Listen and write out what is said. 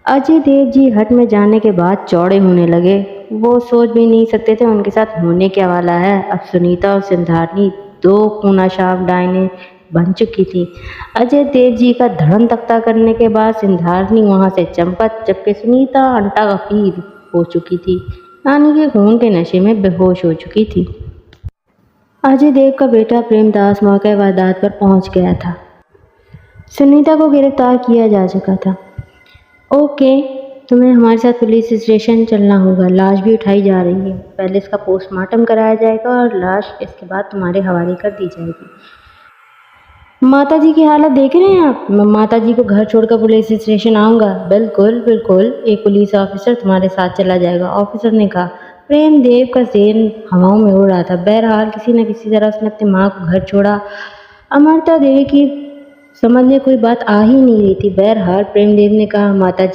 अजय देव जी हट में जाने के बाद चौड़े होने लगे। वो सोच भी नहीं सकते थे उनके साथ होने क्या वाला है। अब सुनीता और सिंधारनी दो खूनाशार डायने बन चुकी थी। अजय देव जी का धड़न तख्ता करने के बाद सिंधारनी वहां से चंपत, जबकि सुनीता अंटा गफीर हो चुकी थी, यानी कि खून के नशे में बेहोश हो चुकी थी। अजय देव का बेटा प्रेमदास मौके वारदात पर पहुंच गया था। सुनीता को गिरफ्तार किया जा चुका था। ओके, तुम्हें हमारे साथ पुलिस स्टेशन चलना होगा। लाश भी उठाई जा रही है। पहले इसका पोस्टमार्टम कराया जाएगा और लाश इसके बाद तुम्हारे हवाले कर दी जाएगी। माता जी की हालत देख रहे हैं आप? मैं माता जी को घर छोड़कर पुलिस स्टेशन आऊँगा। बिल्कुल बिल्कुल, एक पुलिस ऑफिसर तुम्हारे साथ चला जाएगा, ऑफिसर ने कहा। प्रेमदेव का ज़हन हवाओं में उड़ रहा था। बहरहाल किसी न किसी तरह उसने अपनी माँ को घर छोड़ा। अमृता देवी की समझ में कोई बात आ ही नहीं रही थी। बहरहाल प्रेमदेव ने कहा, माता